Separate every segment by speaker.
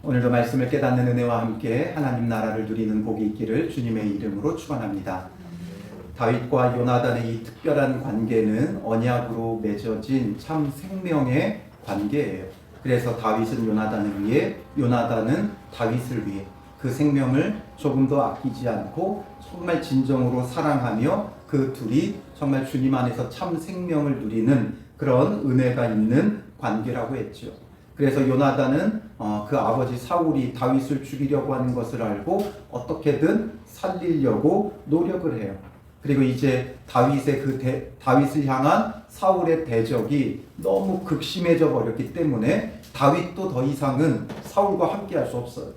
Speaker 1: 오늘도 말씀을 깨닫는 은혜와 함께 하나님 나라를 누리는 복이 있기를 주님의 이름으로 축원합니다. 다윗과 요나단의 이 특별한 관계는 언약으로 맺어진 참 생명의 관계예요. 그래서 다윗은 요나단을 위해, 요나단은 다윗을 위해 그 생명을 조금 더 아끼지 않고 정말 진정으로 사랑하며 그 둘이 정말 주님 안에서 참 생명을 누리는 그런 은혜가 있는 관계라고 했죠. 그래서 요나단은 그 아버지 사울이 다윗을 죽이려고 하는 것을 알고 어떻게든 살리려고 노력을 해요. 그리고 이제 다윗을 향한 사울의 대적이 너무 극심해져 버렸기 때문에 다윗도 더 이상은 사울과 함께 할 수 없어요.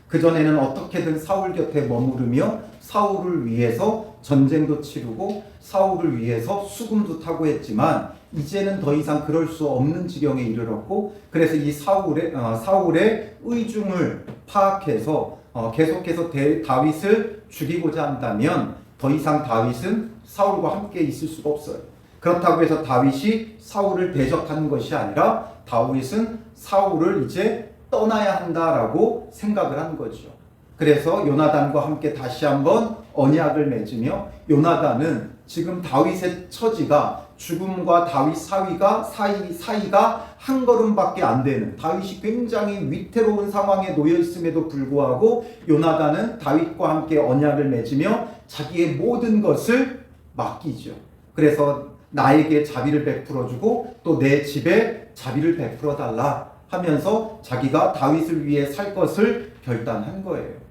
Speaker 1: 그전에는 어떻게든 사울 곁에 머무르며 사울을 위해서 전쟁도 치르고 사울을 위해서 수금도 타고 했지만 이제는 더 이상 그럴 수 없는 지경에 이르렀고, 그래서 이 사울의 의중을 파악해서 계속해서 다윗을 죽이고자 한다면 더 이상 다윗은 사울과 함께 있을 수가 없어요. 그렇다고 해서 다윗이 사울을 대적하는 것이 아니라 다윗은 사울을 이제 떠나야 한다라고 생각을 한 거죠. 그래서 요나단과 함께 다시 한번 언약을 맺으며, 요나단은 지금 다윗의 처지가 죽음과 다윗 사이가 한 걸음밖에 안 되는, 다윗이 굉장히 위태로운 상황에 놓여 있음에도 불구하고 요나단은 다윗과 함께 언약을 맺으며 자기의 모든 것을 맡기죠. 그래서 나에게 자비를 베풀어 주고 또 내 집에 자비를 베풀어 달라 하면서 자기가 다윗을 위해 살 것을 결단한 거예요.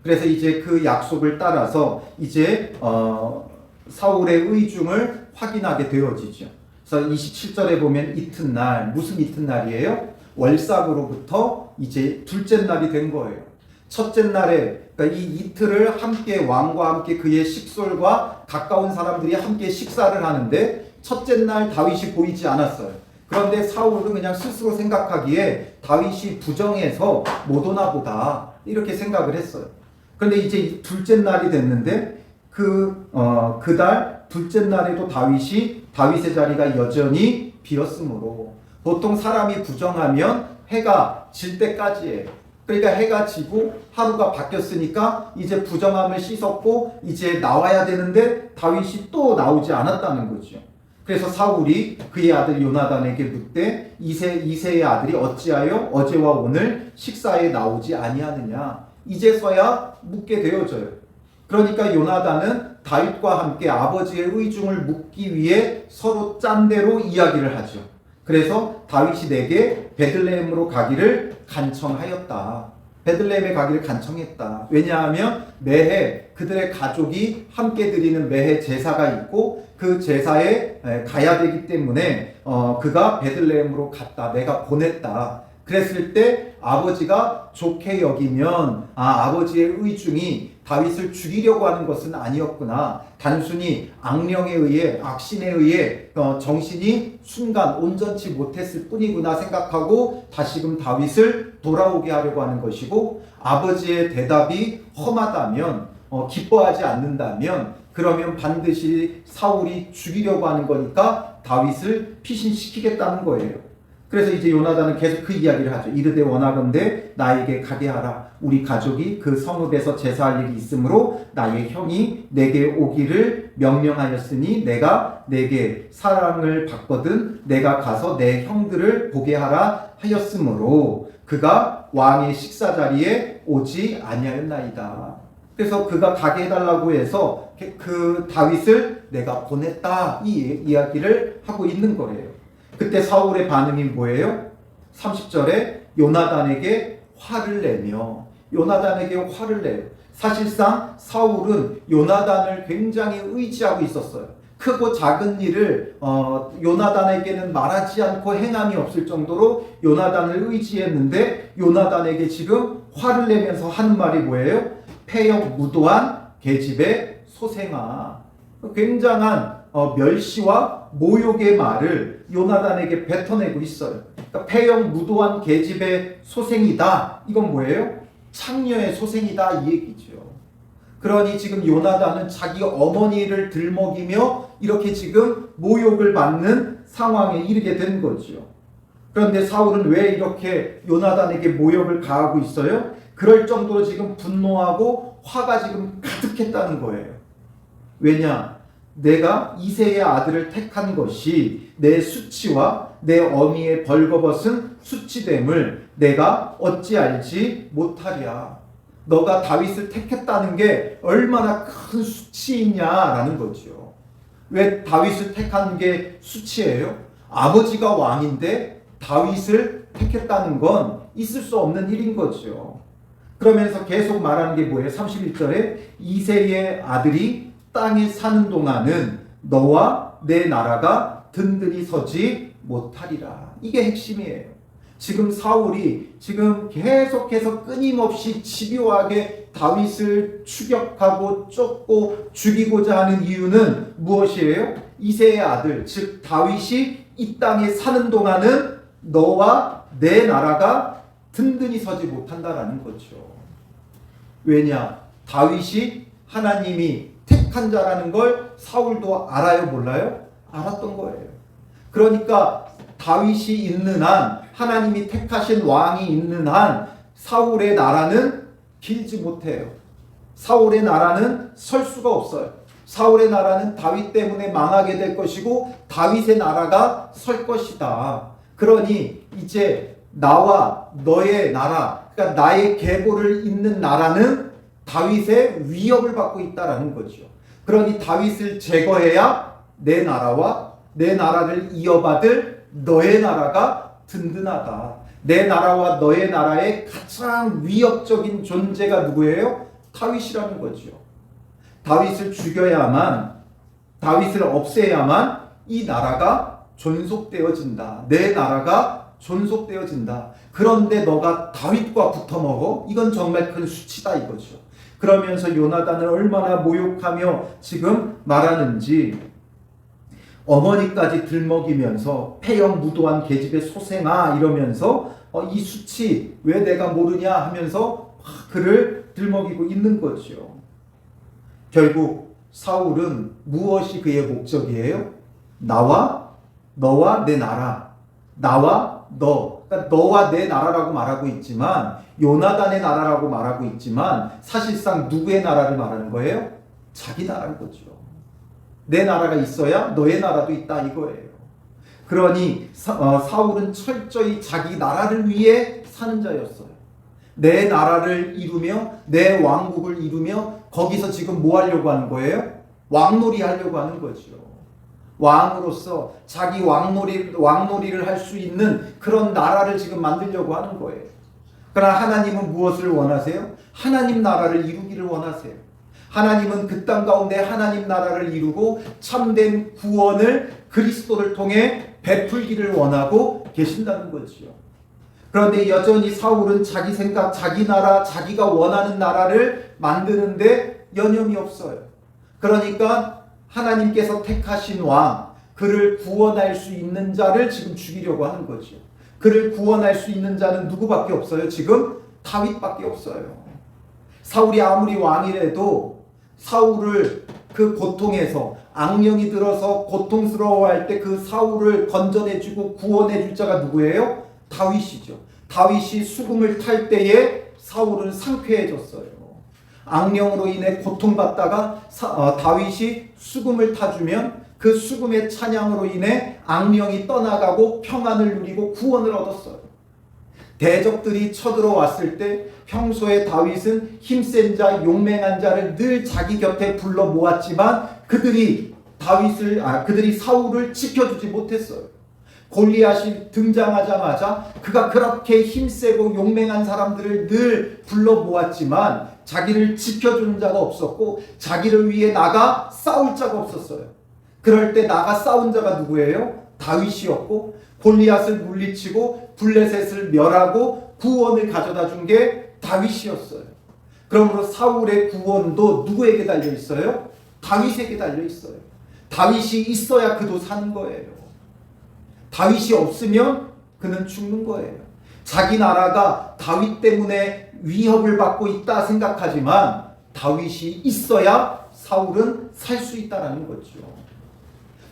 Speaker 1: 그래서 이제 그 약속을 따라서 이제 사울의 의중을 확인하게 되어지죠. 그래서 27절에 보면 이튿날, 무슨 이튿날이에요? 월삭으로부터 이제 둘째 날이 된 거예요. 첫째 날에, 그러니까 이 이틀을 함께 왕과 함께 그의 식솔과 가까운 사람들이 함께 식사를 하는데 첫째 날 다윗이 보이지 않았어요. 그런데 사울은 그냥 스스로 생각하기에 다윗이 부정해서 못 오나 보다 이렇게 생각을 했어요. 그런데 이제 둘째 날이 됐는데 그달 둘째 날에도 다윗의 자리가 여전히 비었으므로, 보통 사람이 부정하면 해가 질 때까지예요. 그러니까 해가 지고 하루가 바뀌었으니까 이제 부정함을 씻었고 이제 나와야 되는데 다윗이 또 나오지 않았다는 거죠. 그래서 사울이 그의 아들 요나단에게 묻되 이새의 아들이 어찌하여 어제와 오늘 식사에 나오지 아니하느냐, 이제서야 묻게 되어져요. 그러니까 요나단은 다윗과 함께 아버지의 의중을 묻기 위해 서로 짠 대로 이야기를 하죠. 그래서 다윗이 내게 베들레헴으로 가기를 간청하였다. 베들레헴에 가기를 간청했다. 왜냐하면 매해 그들의 가족이 함께 드리는 매해 제사가 있고 그 제사에 가야 되기 때문에 그가 베들레헴으로 갔다. 내가 보냈다. 그랬을 때 아버지가 좋게 여기면 아버지의 의중이 다윗을 죽이려고 하는 것은 아니었구나. 단순히 악령에 의해, 악신에 의해 정신이 순간 온전치 못했을 뿐이구나 생각하고 다시금 다윗을 돌아오게 하려고 하는 것이고, 아버지의 대답이 험하다면, 기뻐하지 않는다면 그러면 반드시 사울이 죽이려고 하는 거니까 다윗을 피신시키겠다는 거예요. 그래서 이제 요나단은 계속 그 이야기를 하죠. 이르되 원하건대 나에게 가게 하라. 우리 가족이 그 성읍에서 제사할 일이 있으므로 나의 형이 내게 오기를 명령하였으니 내가 내게 사랑을 받거든 내가 가서 내 형들을 보게 하라 하였으므로 그가 왕의 식사 자리에 오지 아니하였나이다. 그래서 그가 가게 해달라고 해서 그 다윗을 내가 보냈다, 이 이야기를 하고 있는 거예요. 그때 사울의 반응이 뭐예요? 30절에 요나단에게 화를 내며, 요나단에게 화를 내요. 사실상 사울은 요나단을 굉장히 의지하고 있었어요. 크고 작은 일을 요나단에게는 말하지 않고 행함이 없을 정도로 요나단을 의지했는데, 요나단에게 지금 화를 내면서 하는 말이 뭐예요? 패역 무도한 계집의 소생아. 굉장한 멸시와 모욕의 말을 요나단에게 뱉어내고 있어요. 그러니까 패역 무도한 계집의 소생이다. 이건 뭐예요? 창녀의 소생이다, 이 얘기죠. 그러니 지금 요나단은 자기 어머니를 들먹이며 이렇게 지금 모욕을 받는 상황에 이르게 된 거죠. 그런데 사울은 왜 이렇게 요나단에게 모욕을 가하고 있어요? 그럴 정도로 지금 분노하고 화가 지금 가득했다는 거예요. 왜냐? 내가 이새의 아들을 택한 것이 내 수치와 내 어미의 벌거벗은 수치됨을 내가 어찌 알지 못하랴. 너가 다윗을 택했다는 게 얼마나 큰 수치이냐라는 거죠. 왜 다윗을 택한 게 수치예요? 아버지가 왕인데 다윗을 택했다는 건 있을 수 없는 일인 거죠. 그러면서 계속 말하는 게 뭐예요? 31절에 이새의 아들이 땅에 사는 동안은 너와 내 나라가 든든히 서지 못하리라. 이게 핵심이에요. 지금 사울이 지금 계속해서 끊임없이 집요하게 다윗을 추격하고 쫓고 죽이고자 하는 이유는 무엇이에요? 이새의 아들, 즉 다윗이 이 땅에 사는 동안은 너와 내 나라가 든든히 서지 못한다라는 거죠. 왜냐? 다윗이 하나님이 택한 자라는 걸 사울도 알아요, 몰라요? 알았던 거예요. 그러니까 다윗이 있는 한, 하나님이 택하신 왕이 있는 한 사울의 나라는 길지 못해요. 사울의 나라는 설 수가 없어요. 사울의 나라는 다윗 때문에 망하게 될 것이고 다윗의 나라가 설 것이다. 그러니 이제 나와 너의 나라, 그러니까 나의 계보를 잇는 나라는 다윗의 위협을 받고 있다라는 거죠. 그러니 다윗을 제거해야 내 나라와 내 나라를 이어받을 너의 나라가 든든하다. 내 나라와 너의 나라의 가장 위협적인 존재가 누구예요? 다윗이라는 거죠. 다윗을 죽여야만, 다윗을 없애야만 이 나라가 존속되어진다. 내 나라가 존속되어진다. 그런데 너가 다윗과 붙어먹어? 이건 정말 큰 수치다 이거죠. 그러면서 요나단을 얼마나 모욕하며 지금 말하는지, 어머니까지 들먹이면서 폐영 무도한 계집의 소생아 이러면서 이 수치 왜 내가 모르냐 하면서 그를 들먹이고 있는 거죠. 결국 사울은 무엇이 그의 목적이에요? 나와 너와 내 나라, 나와 너, 그러니까 너와 내 나라라고 말하고 있지만, 요나단의 나라라고 말하고 있지만 사실상 누구의 나라를 말하는 거예요? 자기 나라인 거죠. 내 나라가 있어야 너의 나라도 있다 이거예요. 그러니 사울은 철저히 자기 나라를 위해 사는 자였어요. 내 나라를 이루며 내 왕국을 이루며 거기서 지금 뭐 하려고 하는 거예요? 왕놀이 하려고 하는 거죠. 왕으로서 자기 왕놀이를 할 수 있는 그런 나라를 지금 만들려고 하는 거예요. 그러나 하나님은 무엇을 원하세요? 하나님 나라를 이루기를 원하세요. 하나님은 그 땅 가운데 하나님 나라를 이루고 참된 구원을 그리스도를 통해 베풀기를 원하고 계신다는 거지요. 그런데 여전히 사울은 자기 생각, 자기 나라, 자기가 원하는 나라를 만드는데 여념이 없어요. 그러니까 하나님께서 택하신 왕, 그를 구원할 수 있는 자를 지금 죽이려고 하는 거죠. 그를 구원할 수 있는 자는 누구밖에 없어요? 지금 다윗밖에 없어요. 사울이 아무리 왕이라도 사울을 그 고통에서, 악령이 들어서 고통스러워할 때 그 사울을 건져내주고 구원해줄 자가 누구예요? 다윗이죠. 다윗이 수금을 탈 때에 사울은 상쾌해졌어요. 악령으로 인해 고통받다가 다윗이 수금을 타주면 그 수금의 찬양으로 인해 악령이 떠나가고 평안을 누리고 구원을 얻었어요. 대적들이 쳐들어왔을 때 평소에 다윗은 힘센 자, 용맹한 자를 늘 자기 곁에 불러 모았지만 그들이 사울을 지켜주지 못했어요. 골리앗이 등장하자마자 그가 그렇게 힘세고 용맹한 사람들을 늘 불러 모았지만 자기를 지켜주는 자가 없었고 자기를 위해 나가 싸울 자가 없었어요. 그럴 때 나가 싸운 자가 누구예요? 다윗이었고 골리앗을 물리치고 블레셋을 멸하고 구원을 가져다 준 게 다윗이었어요. 그러므로 사울의 구원도 누구에게 달려 있어요? 다윗에게 달려 있어요. 다윗이 있어야 그도 사는 거예요. 다윗이 없으면 그는 죽는 거예요. 자기 나라가 다윗 때문에 위협을 받고 있다 생각하지만 다윗이 있어야 사울은 살 수 있다는 거죠.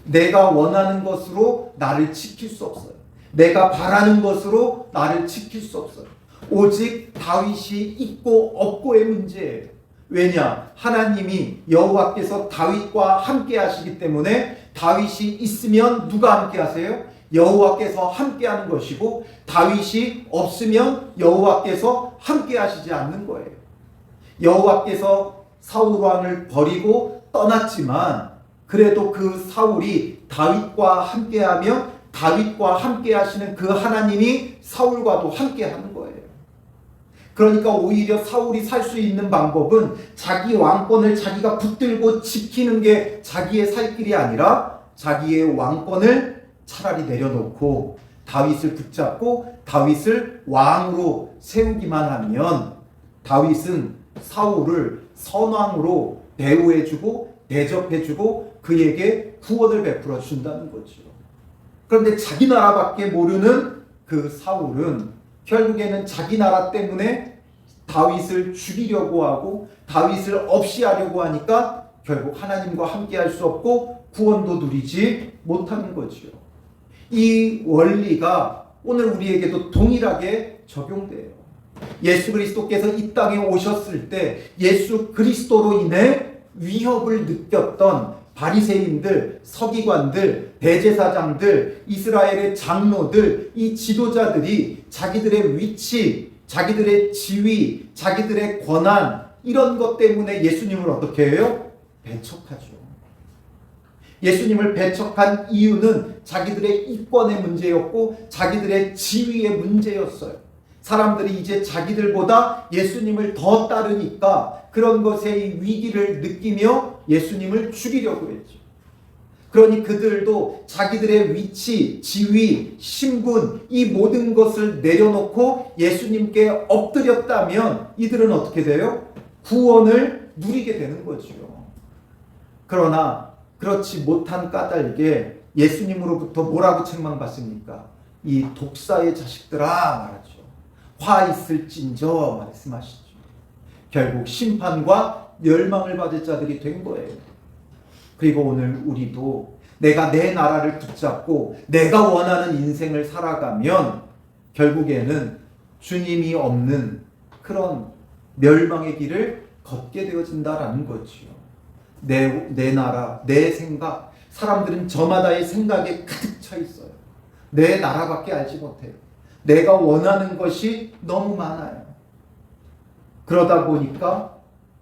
Speaker 1: 내가 원하는 것으로 나를 지킬 수 없어요. 내가 바라는 것으로 나를 지킬 수 없어요. 오직 다윗이 있고 없고의 문제예요. 왜냐? 하나님이 여호와께서 다윗과 함께 하시기 때문에 다윗이 있으면 누가 함께 하세요? 여호와께서 함께 하는 것이고 다윗이 없으면 여호와께서 함께 하시지 않는 거예요. 여호와께서 사울 왕을 버리고 떠났지만 그래도 그 사울이 다윗과 함께하며 다윗과 함께 하시는 그 하나님이 사울과도 함께 하는 거예요. 그러니까 오히려 사울이 살 수 있는 방법은 자기 왕권을 자기가 붙들고 지키는 게 자기의 살 길이 아니라 자기의 왕권을 차라리 내려놓고 다윗을 붙잡고 다윗을 왕으로 세우기만 하면 다윗은 사울을 선왕으로 대우해주고 대접해주고 그에게 구원을 베풀어 준다는 거죠. 그런데 자기 나라밖에 모르는 그 사울은 결국에는 자기 나라 때문에 다윗을 죽이려고 하고 다윗을 없이 하려고 하니까 결국 하나님과 함께 할 수 없고 구원도 누리지 못하는 거죠. 이 원리가 오늘 우리에게도 동일하게 적용돼요. 예수 그리스도께서 이 땅에 오셨을 때 예수 그리스도로 인해 위협을 느꼈던 바리새인들, 서기관들, 대제사장들, 이스라엘의 장로들, 이 지도자들이 자기들의 위치, 자기들의 지위, 자기들의 권한 이런 것 때문에 예수님을 어떻게 해요? 배척하죠. 예수님을 배척한 이유는 자기들의 이권의 문제였고 자기들의 지위의 문제였어요. 사람들이 이제 자기들보다 예수님을 더 따르니까 그런 것의 위기를 느끼며 예수님을 죽이려고 했죠. 그러니 그들도 자기들의 위치, 지위, 신분 이 모든 것을 내려놓고 예수님께 엎드렸다면 이들은 어떻게 돼요? 구원을 누리게 되는 거죠. 그러나 그렇지 못한 까닭에 예수님으로부터 뭐라고 책망받습니까? 이 독사의 자식들아 말하죠. 화 있을진저 말씀하시죠. 결국 심판과 멸망을 받을 자들이 된 거예요. 그리고 오늘 우리도 내가 내 나라를 붙잡고 내가 원하는 인생을 살아가면 결국에는 주님이 없는 그런 멸망의 길을 걷게 되어진다라는 거지요. 내 나라, 내 생각, 사람들은 저마다의 생각에 가득 차 있어요. 내 나라밖에 알지 못해요. 내가 원하는 것이 너무 많아요. 그러다 보니까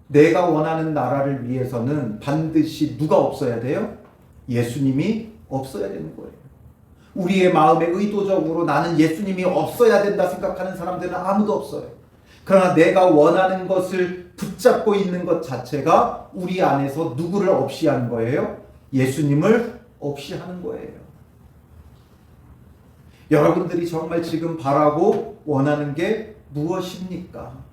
Speaker 1: 내가 원하는 나라를 위해서는 반드시 누가 없어야 돼요? 예수님이 없어야 되는 거예요. 우리의 마음에 의도적으로 나는 예수님이 없어야 된다 생각하는 사람들은 아무도 없어요. 그러나 내가 원하는 것을 붙잡고 있는 것 자체가 우리 안에서 누구를 없이 하는 거예요? 예수님을 없이 하는 거예요. 여러분들이 정말 지금 바라고 원하는 게 무엇입니까?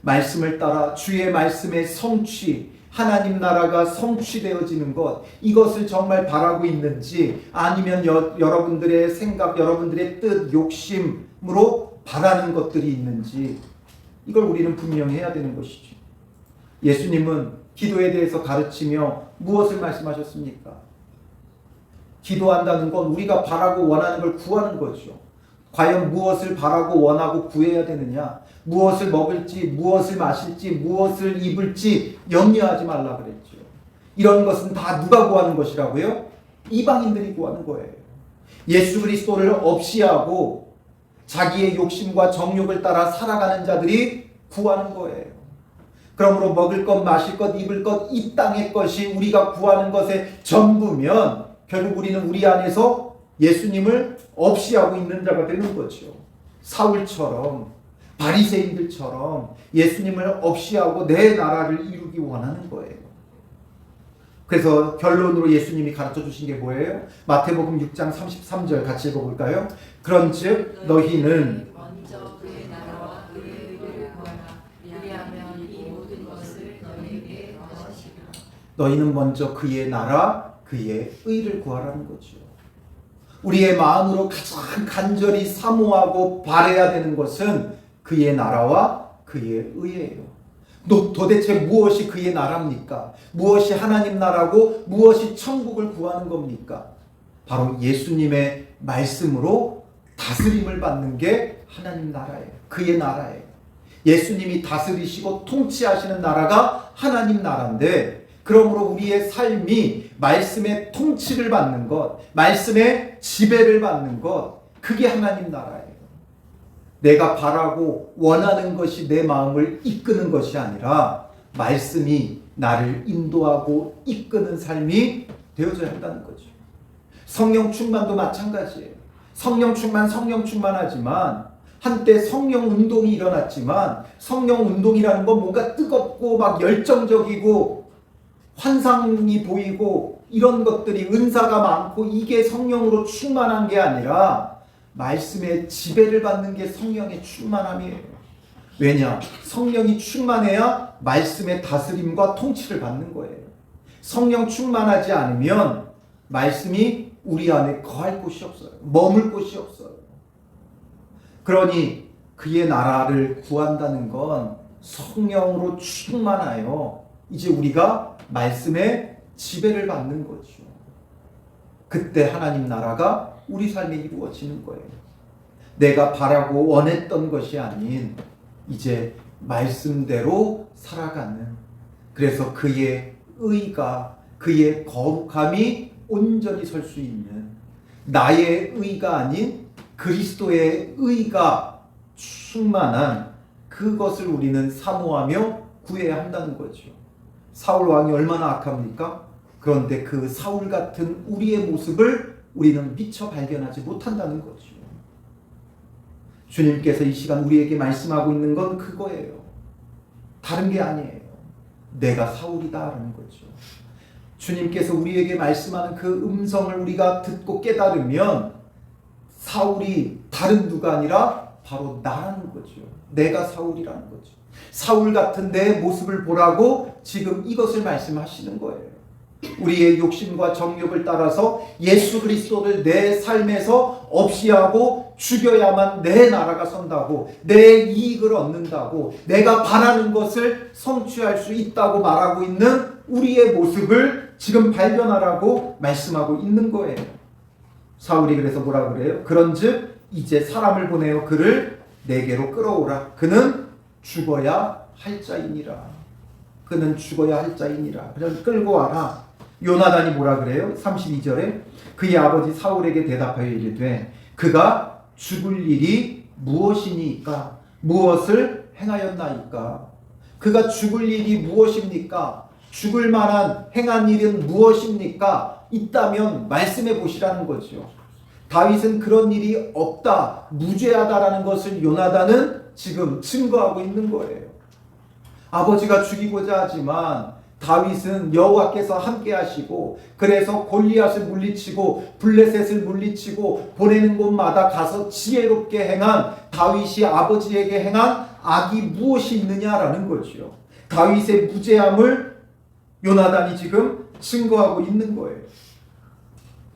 Speaker 1: 말씀을 따라 주의 말씀의 성취, 하나님 나라가 성취되어지는 것, 이것을 정말 바라고 있는지 아니면 여러분들의 생각, 여러분들의 뜻, 욕심으로 바라는 것들이 있는지 이걸 우리는 분명히 해야 되는 것이죠. 예수님은 기도에 대해서 가르치며 무엇을 말씀하셨습니까? 기도한다는 건 우리가 바라고 원하는 걸 구하는 거죠. 과연 무엇을 바라고 원하고 구해야 되느냐? 무엇을 먹을지, 무엇을 마실지, 무엇을 입을지 염려하지 말라 그랬죠. 이런 것은 다 누가 구하는 것이라고요? 이방인들이 구하는 거예요. 예수 그리스도를 없이 하고 자기의 욕심과 정욕을 따라 살아가는 자들이 구하는 거예요. 그러므로 먹을 것, 마실 것, 입을 것, 이 땅의 것이 우리가 구하는 것의 전부면 결국 우리는 우리 안에서 예수님을 없이 하고 있는 자가 되는 거죠. 사울처럼 바리새인들처럼 예수님을 없이 하고 내 나라를 이루기 원하는 거예요. 그래서 결론으로 예수님이 가르쳐 주신 게 뭐예요? 마태복음 6장 33절 같이 읽어볼까요? 그런즉 너희는
Speaker 2: 먼저 그의 나라와 그의 의를 구하라. 그리하면 이 모든 것을 너희에게 더하시리라.
Speaker 1: 너희는 먼저 그의 나라, 그의 의를 구하라는 거죠. 우리의 마음으로 가장 간절히 사모하고 바라야 되는 것은 그의 나라와 그의 의예요. 도대체 무엇이 그의 나라입니까? 무엇이 하나님 나라고 무엇이 천국을 구하는 겁니까? 바로 예수님의 말씀으로 다스림을 받는 게 하나님 나라예요. 그의 나라예요. 예수님이 다스리시고 통치하시는 나라가 하나님 나라인데, 그러므로 우리의 삶이 말씀의 통치를 받는 것, 말씀의 지배를 받는 것, 그게 하나님 나라예요. 내가 바라고 원하는 것이 내 마음을 이끄는 것이 아니라 말씀이 나를 인도하고 이끄는 삶이 되어져야 한다는 거죠. 성령 충만도 마찬가지예요. 성령 충만하지만 한때 성령 운동이 일어났지만, 성령 운동이라는 건 뭔가 뜨겁고 막 열정적이고 환상이 보이고 이런 것들이, 은사가 많고 이게 성령으로 충만한 게 아니라 말씀의 지배를 받는 게 성령의 충만함이에요. 왜냐? 성령이 충만해야 말씀의 다스림과 통치를 받는 거예요. 성령 충만하지 않으면 말씀이 우리 안에 거할 곳이 없어요. 머물 곳이 없어요. 그러니 그의 나라를 구한다는 건 성령으로 충만하여 이제 우리가 말씀의 지배를 받는 거죠. 그때 하나님 나라가 우리 삶에 이루어지는 거예요. 내가 바라고 원했던 것이 아닌 이제 말씀대로 살아가는, 그래서 그의 의가, 그의 거룩함이 온전히 설 수 있는, 나의 의가 아닌 그리스도의 의가 충만한 그것을 우리는 사모하며 구해야 한다는 거죠. 사울 왕이 얼마나 악합니까? 그런데 그 사울 같은 우리의 모습을 우리는 미처 발견하지 못한다는 거죠. 주님께서 이 시간 우리에게 말씀하고 있는 건 그거예요. 다른 게 아니에요. 내가 사울이다라는 거죠. 주님께서 우리에게 말씀하는 그 음성을 우리가 듣고 깨달으면 사울이 다른 누가 아니라 바로 나라는 거죠. 내가 사울이라는 거죠. 사울 같은 내 모습을 보라고 지금 이것을 말씀하시는 거예요. 우리의 욕심과 정욕을 따라서 예수 그리스도를 내 삶에서 없이 하고 죽여야만 내 나라가 선다고, 내 이익을 얻는다고, 내가 바라는 것을 성취할 수 있다고 말하고 있는 우리의 모습을 지금 발견하라고 말씀하고 있는 거예요. 사울이 그래서 뭐라 그래요? 그런즉 이제 사람을 보내어 그를 내게로 끌어오라. 그는 죽어야 할 자이니라. 그는 죽어야 할 자이니라. 그냥 끌고 와라. 요나단이 뭐라 그래요? 32절에 그의 아버지 사울에게 대답하여 이르되 그가 죽을 일이 무엇이니까? 무엇을 행하였나이까? 그가 죽을 일이 무엇입니까? 죽을 만한 행한 일은 무엇입니까? 있다면 말씀해 보시라는 거죠. 다윗은 그런 일이 없다, 무죄하다라는 것을 요나단은 지금 증거하고 있는 거예요. 아버지가 죽이고자 하지만 다윗은 여호와께서 함께 하시고, 그래서 골리앗을 물리치고 블레셋을 물리치고 보내는 곳마다 가서 지혜롭게 행한 다윗이 아버지에게 행한 악이 무엇이 있느냐라는 거죠. 다윗의 무죄함을 요나단이 지금 증거하고 있는 거예요.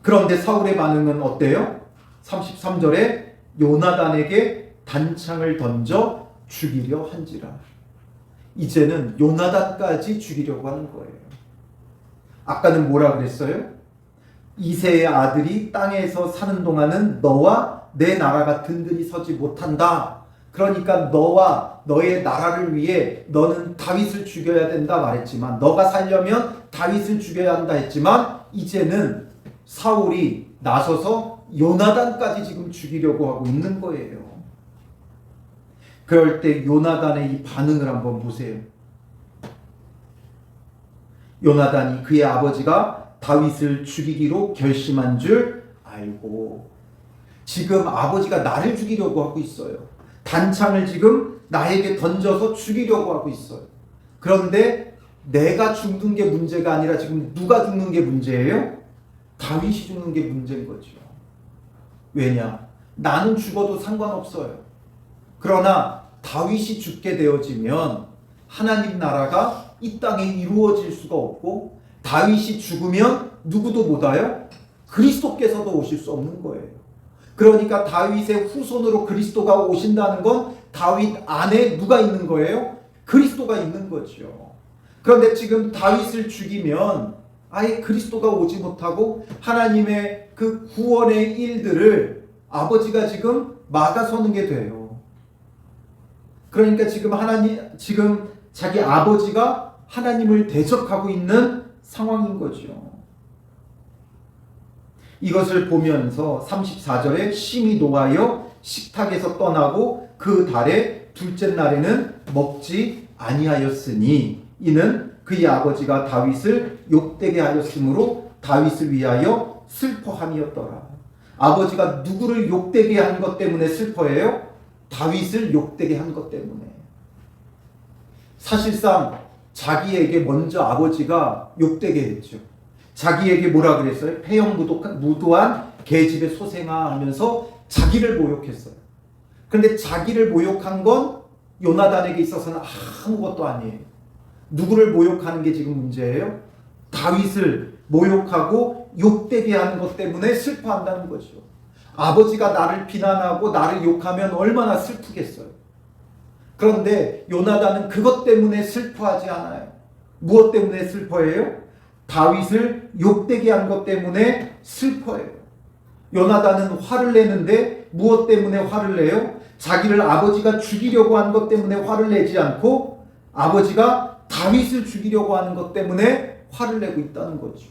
Speaker 1: 그런데 사울의 반응은 어때요? 33절에 요나단에게 단창을 던져 죽이려 한지라. 이제는 요나단까지 죽이려고 하는 거예요. 아까는 뭐라 그랬어요? 이새의 아들이 땅에서 사는 동안은 너와 내 나라가 든든히 서지 못한다. 그러니까 너와 너의 나라를 위해 너는 다윗을 죽여야 된다 말했지만, 너가 살려면 다윗을 죽여야 한다 했지만, 이제는 사울이 나서서 요나단까지 지금 죽이려고 하고 있는 거예요. 그럴 때 요나단의 이 반응을 한번 보세요. 요나단이 그의 아버지가 다윗을 죽이기로 결심한 줄 알고, 지금 아버지가 나를 죽이려고 하고 있어요. 단창을 지금 나에게 던져서 죽이려고 하고 있어요. 그런데 내가 죽는 게 문제가 아니라 지금 누가 죽는 게 문제예요? 다윗이 죽는 게 문제인 거죠. 왜냐? 나는 죽어도 상관없어요. 그러나 다윗이 죽게 되어지면 하나님 나라가 이 땅에 이루어질 수가 없고, 다윗이 죽으면 누구도 못 와요? 그리스도께서도 오실 수 없는 거예요. 그러니까 다윗의 후손으로 그리스도가 오신다는 건 다윗 안에 누가 있는 거예요? 그리스도가 있는 거죠. 그런데 지금 다윗을 죽이면 아예 그리스도가 오지 못하고 하나님의 그 구원의 일들을 아버지가 지금 막아서는 게 돼요. 그러니까 지금 자기 아버지가 하나님을 대적하고 있는 상황인 거죠. 이것을 보면서 34절에 심히 노하여 식탁에서 떠나고 그 달의 둘째 날에는 먹지 아니하였으니 이는 그의 아버지가 다윗을 욕되게 하였으므로 다윗을 위하여 슬퍼함이었더라. 아버지가 누구를 욕되게 한 것 때문에 슬퍼해요? 다윗을 욕되게 한 것 때문에. 사실상 자기에게 먼저 아버지가 욕되게 했죠. 자기에게 뭐라 그랬어요? 폐영무도한 계집의 소생아 하면서 자기를 모욕했어요. 그런데 자기를 모욕한 건 요나단에게 있어서는 아무것도 아니에요. 누구를 모욕하는 게 지금 문제예요? 다윗을 모욕하고 욕되게 하는 것 때문에 슬퍼한다는 거죠. 아버지가 나를 비난하고 나를 욕하면 얼마나 슬프겠어요. 그런데 요나단은 그것 때문에 슬퍼하지 않아요. 무엇 때문에 슬퍼해요? 다윗을 욕되게 한 것 때문에 슬퍼해요. 요나단은 화를 내는데 무엇 때문에 화를 내요? 자기를 아버지가 죽이려고 한 것 때문에 화를 내지 않고 아버지가 다윗을 죽이려고 하는 것 때문에 화를 내고 있다는 거죠.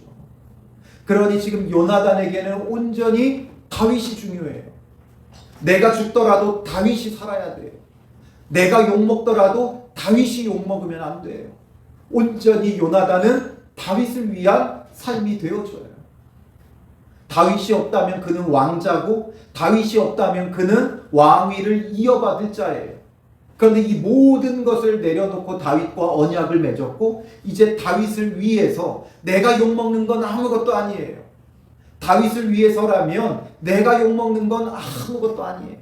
Speaker 1: 그러니 지금 요나단에게는 온전히 다윗이 중요해요. 내가 죽더라도 다윗이 살아야 돼요. 내가 욕먹더라도 다윗이 욕먹으면 안 돼요. 온전히 요나단은 다윗을 위한 삶이 되어줘요. 다윗이 없다면 그는 왕자고 다윗이 없다면 그는 왕위를 이어받을 자예요. 그런데 이 모든 것을 내려놓고 다윗과 언약을 맺었고 이제 다윗을 위해서 내가 욕먹는 건 아무것도 아니에요. 다윗을 위해서라면 내가 욕먹는 건 아무것도 아니에요.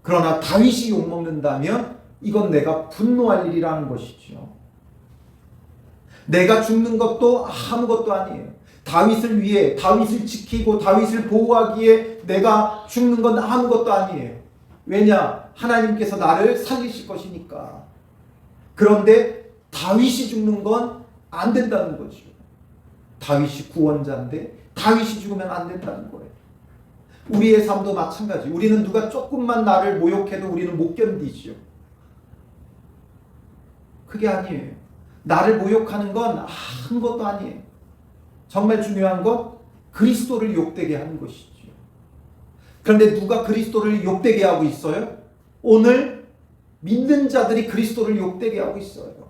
Speaker 1: 그러나 다윗이 욕먹는다면 이건 내가 분노할 일이라는 것이죠. 내가 죽는 것도 아무것도 아니에요. 다윗을 위해 다윗을 지키고 다윗을 보호하기에 내가 죽는 건 아무것도 아니에요. 왜냐? 하나님께서 나를 살리실 것이니까. 그런데 다윗이 죽는 건 안 된다는 거죠. 다윗이 구원자인데 다윗이 죽으면 안 된다는 거예요. 우리의 삶도 마찬가지. 우리는 누가 조금만 나를 모욕해도 우리는 못 견디죠. 그게 아니에요. 나를 모욕하는 건 아무것도 아니에요. 정말 중요한 건 그리스도를 욕되게 하는 것이죠. 그런데 누가 그리스도를 욕되게 하고 있어요? 오늘 믿는 자들이 그리스도를 욕되게 하고 있어요.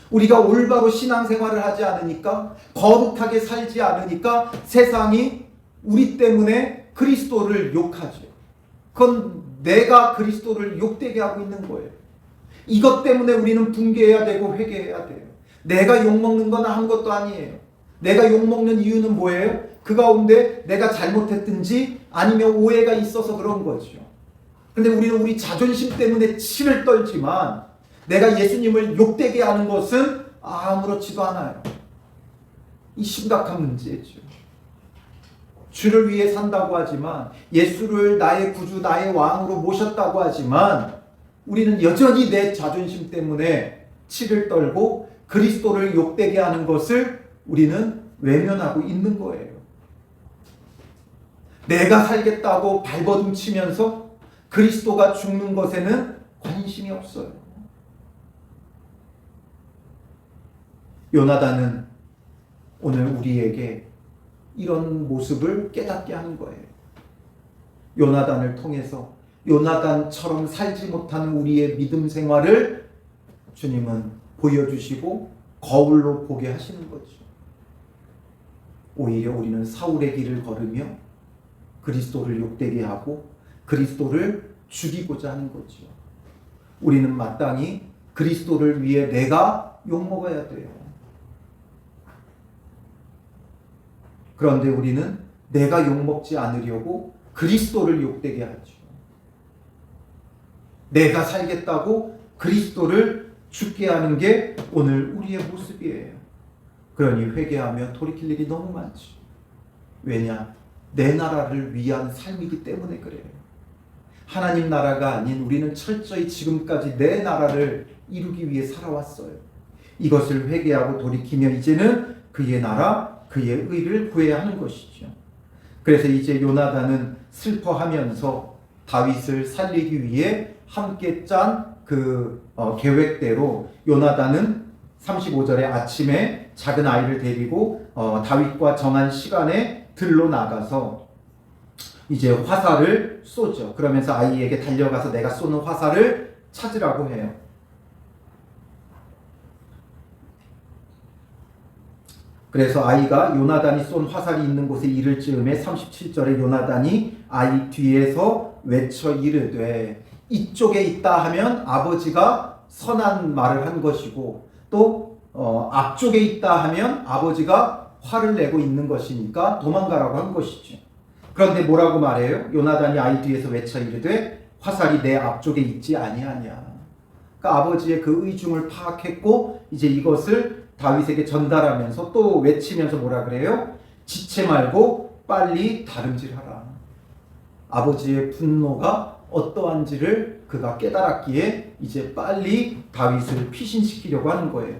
Speaker 1: 우리가 올바로 신앙생활을 하지 않으니까, 거룩하게 살지 않으니까 세상이 우리 때문에 그리스도를 욕하죠. 그건 내가 그리스도를 욕되게 하고 있는 거예요. 이것 때문에 우리는 붕괴해야 되고 회개해야 돼요. 내가 욕먹는 건 아무것도 아니에요. 내가 욕먹는 이유는 뭐예요? 그 가운데 내가 잘못했든지 아니면 오해가 있어서 그런 거죠. 근데 우리는 우리 자존심 때문에 치를 떨지만 내가 예수님을 욕되게 하는 것은 아무렇지도 않아요. 이 심각한 문제죠. 주를 위해 산다고 하지만, 예수를 나의 구주, 나의 왕으로 모셨다고 하지만 우리는 여전히 내 자존심 때문에 치를 떨고 그리스도를 욕되게 하는 것을 우리는 외면하고 있는 거예요. 내가 살겠다고 발버둥 치면서 그리스도가 죽는 것에는 관심이 없어요. 요나단은 오늘 우리에게 이런 모습을 깨닫게 하는 거예요. 요나단을 통해서 요나단처럼 살지 못하는 우리의 믿음 생활을 주님은 보여주시고 거울로 보게 하시는 거죠. 오히려 우리는 사울의 길을 걸으며 그리스도를 욕되게 하고 그리스도를 죽이고자 하는 거죠. 우리는 마땅히 그리스도를 위해 내가 욕먹어야 돼요. 그런데 우리는 내가 욕먹지 않으려고 그리스도를 욕되게 하죠. 내가 살겠다고 그리스도를 죽게 하는 게 오늘 우리의 모습이에요. 그러니 회개하며 돌이킬 일이 너무 많죠. 왜냐? 내 나라를 위한 삶이기 때문에 그래요. 하나님 나라가 아닌 우리는 철저히 지금까지 내 나라를 이루기 위해 살아왔어요. 이것을 회개하고 돌이키며 이제는 그의 나라, 그의 의를 구해야 하는 것이죠. 그래서 이제 요나단은 슬퍼하면서 다윗을 살리기 위해 함께 짠 그 계획대로 요나단은 35절에 아침에 작은 아이를 데리고 다윗과 정한 시간에 들로 나가서 이제 화살을 쏘죠. 그러면서 아이에게 달려가서 내가 쏘는 화살을 찾으라고 해요. 그래서 아이가 요나단이 쏜 화살이 있는 곳에 이를 즈음에 37절에 요나단이 아이 뒤에서 외쳐 이르되, 이쪽에 있다 하면 아버지가 선한 말을 한 것이고 또 앞쪽에 있다 하면 아버지가 화를 내고 있는 것이니까 도망가라고 한 것이죠. 그런데 뭐라고 말해요? 요나단이 아이 뒤에서 외쳐 이르되 화살이 내 앞쪽에 있지 아니하냐. 그러니까 아버지의 그 의중을 파악했고 이제 이것을 다윗에게 전달하면서 또 외치면서 뭐라 그래요? 지체 말고 빨리 다름질하라. 아버지의 분노가 어떠한지를 그가 깨달았기에 이제 빨리 다윗을 피신시키려고 하는 거예요.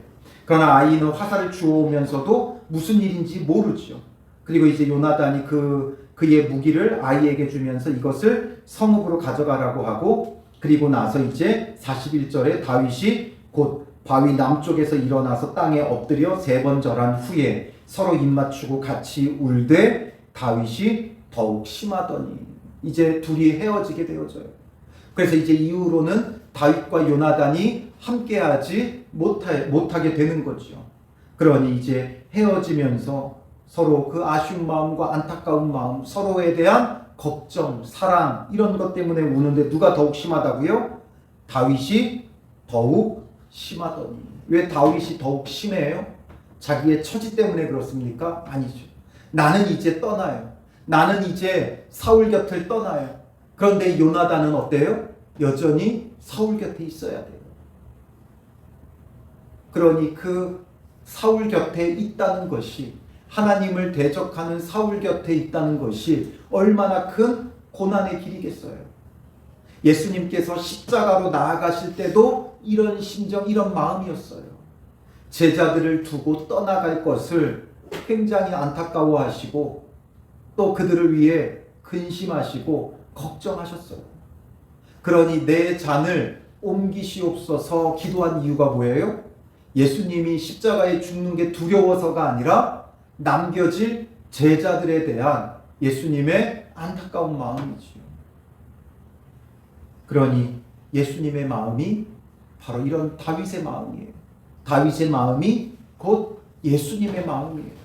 Speaker 1: 그러나 아이는 화살을 주워오면서도 무슨 일인지 모르죠. 그리고 이제 요나단이 그의 무기를 아이에게 주면서 이것을 성읍으로 가져가라고 하고, 그리고 나서 이제 41절에 다윗이 곧 바위 남쪽에서 일어나서 땅에 엎드려 3번 절한 후에 서로 입맞추고 같이 울되 다윗이 더욱 심하더니, 이제 둘이 헤어지게 되어져요. 그래서 이제 이후로는 다윗과 요나단이 함께하지 못하게 되는 거죠. 그러니 이제 헤어지면서 서로 그 아쉬운 마음과 안타까운 마음, 서로에 대한 걱정, 사랑 이런 것 때문에 우는데 누가 더욱 심하다고요? 다윗이 더욱 심하더니. 왜 다윗이 더욱 심해요? 자기의 처지 때문에 그렇습니까? 아니죠. 나는 이제 떠나요. 나는 이제 사울 곁을 떠나요. 그런데 요나단은 어때요? 여전히 사울 곁에 있어야 돼요. 그러니 그 사울 곁에 있다는 것이, 하나님을 대적하는 사울 곁에 있다는 것이 얼마나 큰 고난의 길이겠어요. 예수님께서 십자가로 나아가실 때도 이런 심정, 이런 마음이었어요. 제자들을 두고 떠나갈 것을 굉장히 안타까워하시고 또 그들을 위해 근심하시고 걱정하셨어요. 그러니 내 잔을 옮기시옵소서 기도한 이유가 뭐예요? 예수님이 십자가에 죽는 게 두려워서가 아니라 남겨질 제자들에 대한 예수님의 안타까운 마음이지요. 그러니 예수님의 마음이 바로 이런 다윗의 마음이에요. 다윗의 마음이 곧 예수님의 마음이에요.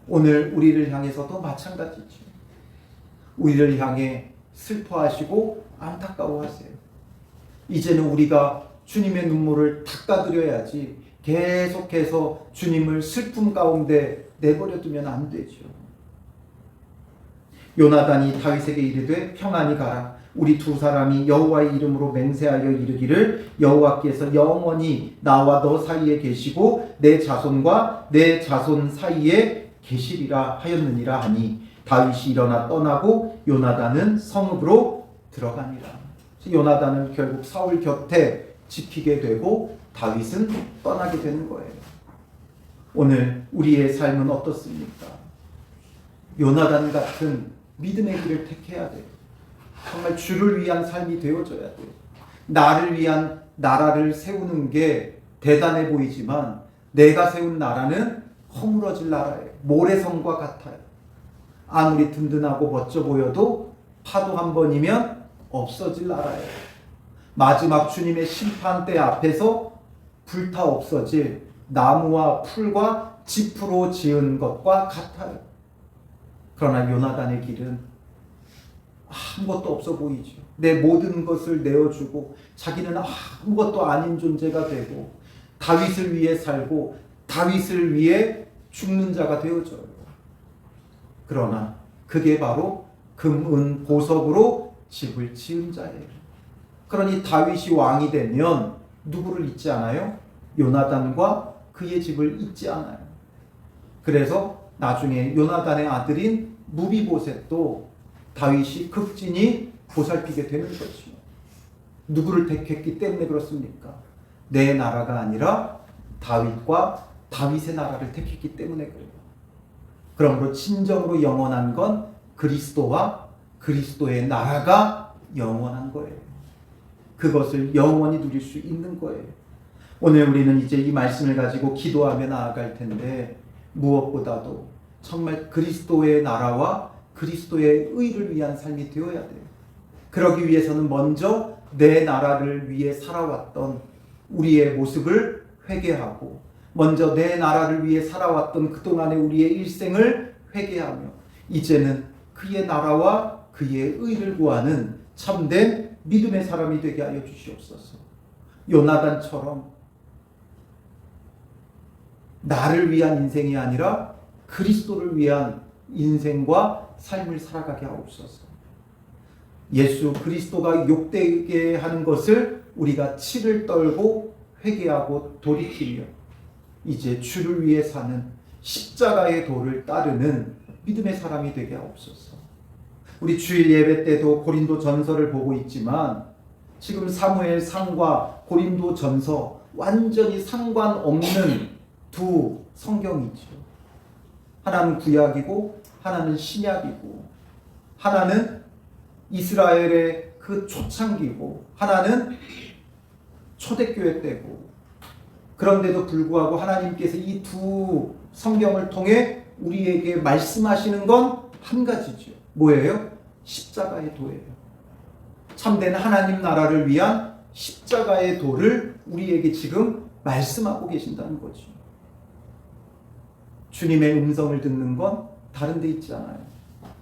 Speaker 1: 오늘 우리를 향해서도 마찬가지죠. 우리를 향해 슬퍼하시고 안타까워하세요. 이제는 우리가 주님의 눈물을 닦아드려야지 계속해서 주님을 슬픔 가운데 내버려 두면 안 되죠. 요나단이 다윗에게 이르되 평안히 가라. 우리 두 사람이 여호와의 이름으로 맹세하여 이르기를 여호와께서 영원히 나와 너 사이에 계시고 내 자손과 내 자손 사이에 계시리라 하였느니라 하니 다윗이 일어나 떠나고 요나단은 성읍으로 들어가니라. 요나단은 결국 사울 곁에 지키게 되고 다윗은 떠나게 되는 거예요. 오늘 우리의 삶은 어떻습니까? 요나단 같은 믿음의 길을 택해야 돼요. 정말 주를 위한 삶이 되어져야 돼요. 나를 위한 나라를 세우는 게 대단해 보이지만 내가 세운 나라는 허물어질 나라예요. 모래성과 같아요. 아무리 든든하고 멋져 보여도 파도 한 번이면 없어질 나라예요. 마지막 주님의 심판대 앞에서 불타 없어질 나무와 풀과 짚으로 지은 것과 같아요. 그러나 요나단의 길은 아무것도 없어 보이죠. 내 모든 것을 내어주고 자기는 아무것도 아닌 존재가 되고 다윗을 위해 살고 다윗을 위해 죽는 자가 되어져요. 그러나 그게 바로 금, 은, 보석으로 집을 지은 자예요. 그러니 다윗이 왕이 되면 누구를 잊지 않아요? 요나단과 그의 집을 잊지 않아요. 그래서 나중에 요나단의 아들인 무비보셋도 다윗이 극진히 보살피게 되는 거죠. 누구를 택했기 때문에 그렇습니까? 내 나라가 아니라 다윗과 다윗의 나라를 택했기 때문에 그래요. 그러므로 진정으로 영원한 건 그리스도와 그리스도의 나라가 영원한 거예요. 그것을 영원히 누릴 수 있는 거예요. 오늘 우리는 이제 이 말씀을 가지고 기도하며 나아갈 텐데 무엇보다도 정말 그리스도의 나라와 그리스도의 의를 위한 삶이 되어야 돼요. 그러기 위해서는 먼저 내 나라를 위해 살아왔던 우리의 모습을 회개하고 먼저 내 나라를 위해 살아왔던 그동안의 우리의 일생을 회개하며 이제는 그의 나라와 그의 의를 구하는 참된 믿음의 사람이 되게 하여 주시옵소서. 요나단처럼 나를 위한 인생이 아니라 그리스도를 위한 인생과 삶을 살아가게 하옵소서. 예수 그리스도가 욕되게 하는 것을 우리가 치를 떨고 회개하고 돌이키며 이제 주를 위해 사는 십자가의 도를 따르는 믿음의 사람이 되게 하옵소서. 우리 주일 예배 때도 고린도 전서를 보고 있지만 지금 사무엘상과 고린도 전서 완전히 상관없는 두 성경이죠. 하나는 구약이고 하나는 신약이고 하나는 이스라엘의 그 초창기고 하나는 초대교회 때고 그런데도 불구하고 하나님께서 이 두 성경을 통해 우리에게 말씀하시는 건 한 가지죠. 뭐예요? 십자가의 도예요. 참된 하나님 나라를 위한 십자가의 도를 우리에게 지금 말씀하고 계신다는 거죠. 주님의 음성을 듣는 건 다른 데 있지 않아요.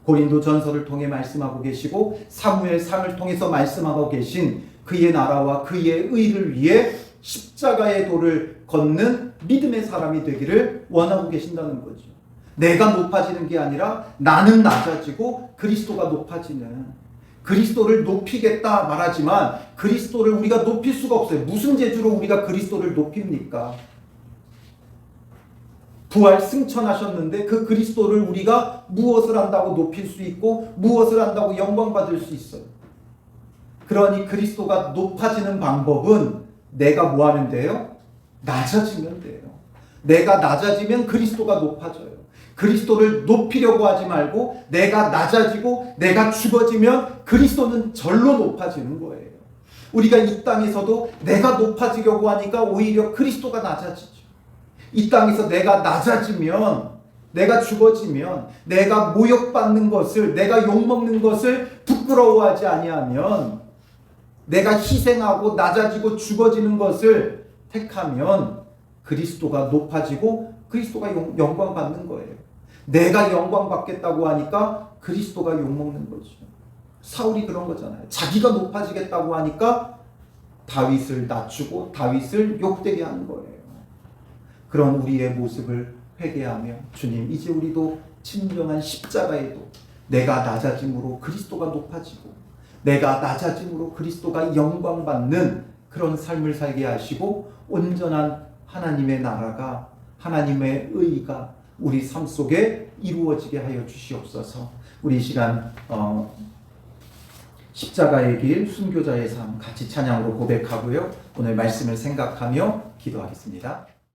Speaker 1: 고린도 전서를 통해 말씀하고 계시고 사무엘상을 통해서 말씀하고 계신 그의 나라와 그의 의를 위해 십자가의 도를 걷는 믿음의 사람이 되기를 원하고 계신다는 거죠. 내가 높아지는 게 아니라 나는 낮아지고 그리스도가 높아지는, 그리스도를 높이겠다 말하지만 그리스도를 우리가 높일 수가 없어요. 무슨 재주로 우리가 그리스도를 높입니까? 부활 승천하셨는데 그 그리스도를 우리가 무엇을 한다고 높일 수 있고 무엇을 한다고 영광받을 수 있어요. 그러니 그리스도가 높아지는 방법은 내가 뭐 하면 돼요? 낮아지면 돼요. 내가 낮아지면 그리스도가 높아져요. 그리스도를 높이려고 하지 말고 내가 낮아지고 내가 죽어지면 그리스도는 절로 높아지는 거예요. 우리가 이 땅에서도 내가 높아지려고 하니까 오히려 그리스도가 낮아지죠. 이 땅에서 내가 낮아지면, 내가 죽어지면, 내가 모욕받는 것을, 내가 욕먹는 것을 부끄러워하지 아니하면, 내가 희생하고 낮아지고 죽어지는 것을 택하면 그리스도가 높아지고 그리스도가 영광받는 거예요. 내가 영광받겠다고 하니까 그리스도가 욕먹는 거죠. 사울이 그런 거잖아요. 자기가 높아지겠다고 하니까 다윗을 낮추고 다윗을 욕되게 하는 거예요. 그런 우리의 모습을 회개하며 주님, 이제 우리도 진정한 십자가에도 내가 낮아짐으로 그리스도가 높아지고 내가 낮아짐으로 그리스도가 영광받는 그런 삶을 살게 하시고 온전한 하나님의 나라가, 하나님의 의가 우리 삶 속에 이루어지게 하여 주시옵소서. 우리 이 시간 십자가의 길, 순교자의 삶 같이 찬양으로 고백하고요. 오늘 말씀을 생각하며 기도하겠습니다.